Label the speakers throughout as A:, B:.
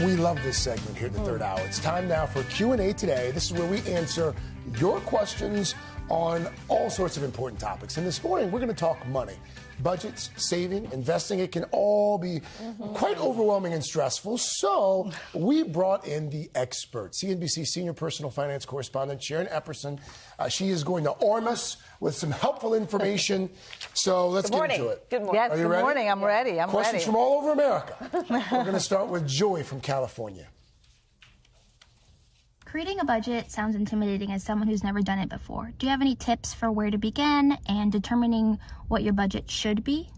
A: We love this segment here at the third hour. It's time now for Q&A today. This is where we answer your questions on all sorts of important topics. And this morning, we're going to talk money. Budgets, saving, investing, it can all be quite overwhelming and stressful. So we brought in the expert, CNBC senior personal finance correspondent, Sharon Epperson. She is going to arm us with some helpful information. So let's get into it.
B: Good morning.
C: Yes,
A: Are you
C: good
A: ready?
C: morning. I'm ready.
A: Questions from all over America. We're going to start with Joy from California.
D: Creating a budget sounds intimidating as someone who's never done it before. Do you have any tips for where to begin and determining what your budget should be?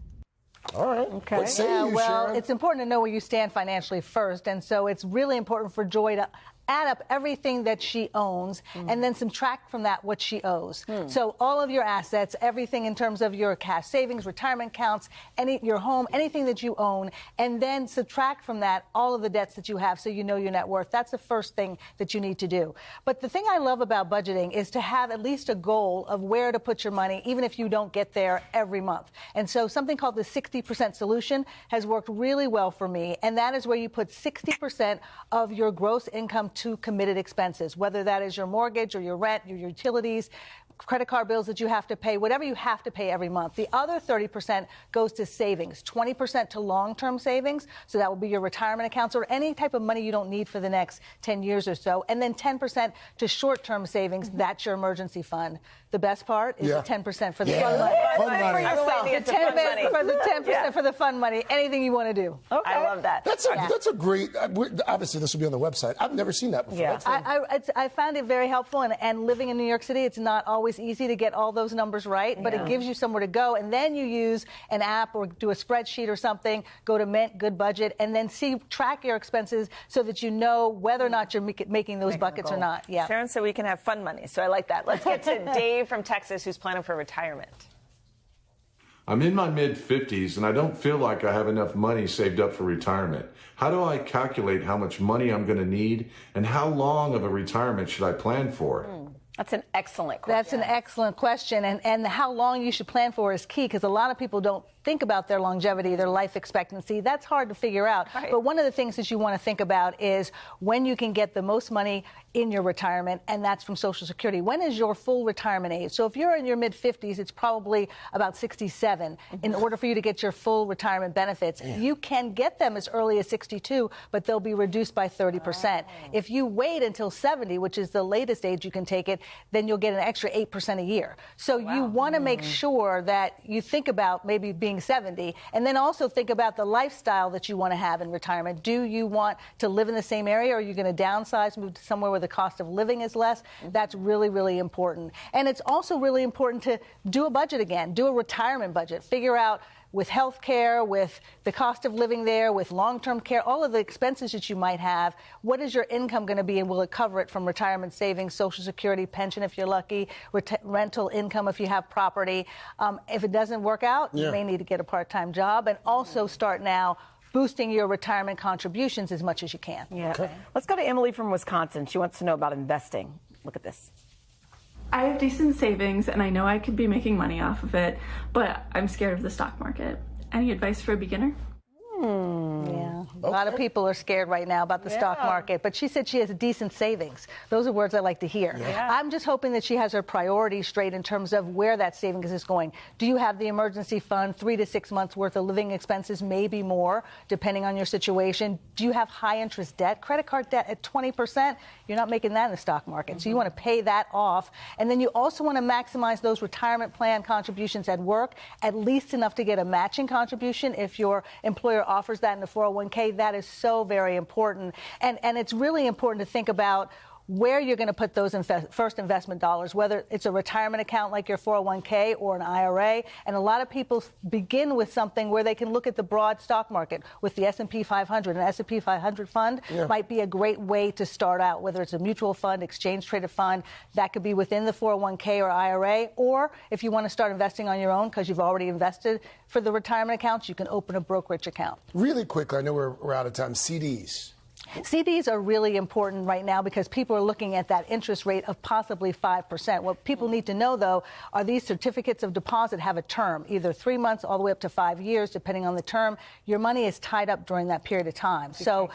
A: All right.
C: Okay.
A: What say you,
C: well,
A: Sharon?
C: it's important to know where you stand financially first, and so it's really important for Joy to add up everything that she owns and then subtract from that what she owes. So all of your assets, everything in terms of your cash savings, retirement accounts, your home, anything that you own, and then subtract from that all of the debts that you have so you know your net worth. That's the first thing that you need to do. But the thing I love about budgeting is to have at least a goal of where to put your money, even if you don't get there every month. And so something called the 60% solution has worked really well for me, and that is where you put 60% of your gross income to committed expenses, whether that is your mortgage or your rent, your utilities, credit card bills that you have to pay, whatever you have to pay every month. The other 30% goes to savings, 20% to long-term savings, so that will be your retirement accounts or any type of money you don't need for the next 10 years or so, and then 10% to short-term savings. That's your emergency fund. The best part is the 10% for the fun money.
A: Fun money.
C: The 10% for the 10% for the fun money. Anything you want to do.
B: Okay. I love that.
A: That's a great, obviously this will be on the website. I've never seen that before.
C: Yeah. I found it very helpful, and living in New York City, it's not always easy to get all those numbers right, but it gives you somewhere to go, and then you use an app or do a spreadsheet or something, go to Mint, Good Budget, and then track your expenses so that you know whether or not you're making those buckets or not. Yeah.
B: Sharon said we can have fun money, so I like that. Let's get to Dave from Texas, who's planning for retirement.
E: I'm in my mid-50s, and I don't feel like I have enough money saved up for retirement. How do I calculate how much money I'm going to need, and how long of a retirement should I plan for?
B: That's an excellent question.
C: That's an excellent question, and how long you should plan for is key, because a lot of people don't think about their longevity, their life expectancy. That's hard to figure out. Right. But one of the things that you want to think about is when you can get the most money in your retirement, and that's from Social Security. When is your full retirement age? So if you're in your mid-50s, it's probably about 67 in order for you to get your full retirement benefits. Yeah. You can get them as early as 62, but they'll be reduced by 30%. If you wait until 70, which is the latest age you can take it, then you'll get an extra 8% a year. So you want to make sure that you think about maybe being 70, and then also think about the lifestyle that you want to have in retirement. Do you want to live in the same area, or are you going to downsize, move to somewhere where the cost of living is less? That's really, really important. And it's also really important to do a budget again, do a retirement budget, figure out with health care, with the cost of living there, with long-term care, all of the expenses that you might have, what is your income going to be, and will it cover it from retirement savings, Social Security, pension if you're lucky, rental income if you have property. If it doesn't work out, you may need to get a part-time job, and also start now boosting your retirement contributions as much as you can.
B: Yeah. Okay. Let's go to Emily from Wisconsin. She wants to know about investing. Look at this.
F: I have decent savings, and I know I could be making money off of it, but I'm scared of the stock market. Any advice for a beginner?
C: Yeah, a lot of people are scared right now about the stock market, but she said she has decent savings. Those are words I like to hear. I'm just hoping that she has her priorities straight in terms of where that savings is going. Do you have the emergency fund, 3 to 6 months worth of living expenses, maybe more, depending on your situation? Do you have high interest debt, credit card debt at 20%? You're not making that in the stock market, so you want to pay that off. And then you also want to maximize those retirement plan contributions at work, at least enough to get a matching contribution if your employer offers that in the 401k. That is so very important. And it's really important to think about where you're going to put those first investment dollars, whether it's a retirement account like your 401k or an IRA. And a lot of people begin with something where they can look at the broad stock market with the S&P 500. An S&P 500 fund might be a great way to start out, whether it's a mutual fund, exchange-traded fund. That could be within the 401k or IRA. Or if you want to start investing on your own because you've already invested for the retirement accounts, you can open a brokerage account.
A: Really quickly, I know we're out of time, CDs.
C: CDs are really important right now because people are looking at that interest rate of possibly 5%. What people need to know, though, are these certificates of deposit have a term, either 3 months all the way up to 5 years, depending on the term. Your money is tied up during that period of time. So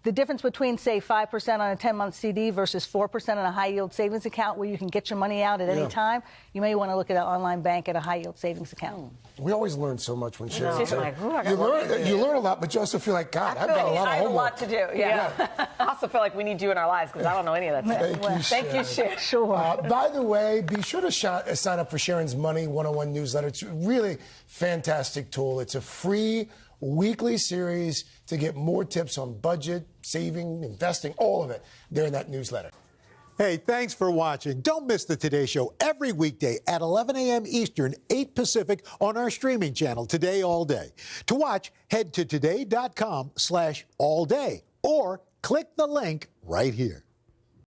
C: the difference between, say, 5% on a 10-month CD versus 4% on a high-yield savings account where you can get your money out at any time, you may want to look at an online bank at a high-yield savings account.
A: We always learn so much when Sharon says
B: like,
A: you learn a lot, but you also feel like, God, I've got a lot of homework.
B: I have a lot to do, yeah. I also feel like we need you in our lives because I don't know any of that stuff. Thank you, Sharon.
C: Sure.
A: By the way, be sure to sign up for Sharon's Money 101 newsletter. It's a really fantastic tool. It's a free weekly series to get more tips on budget, saving, investing, all of it there in that newsletter.
G: Hey, thanks for watching. Don't miss the Today Show every weekday at 11 a.m. Eastern, 8 Pacific on our streaming channel, Today All Day. To watch, head to today.com/allday or click the link right here.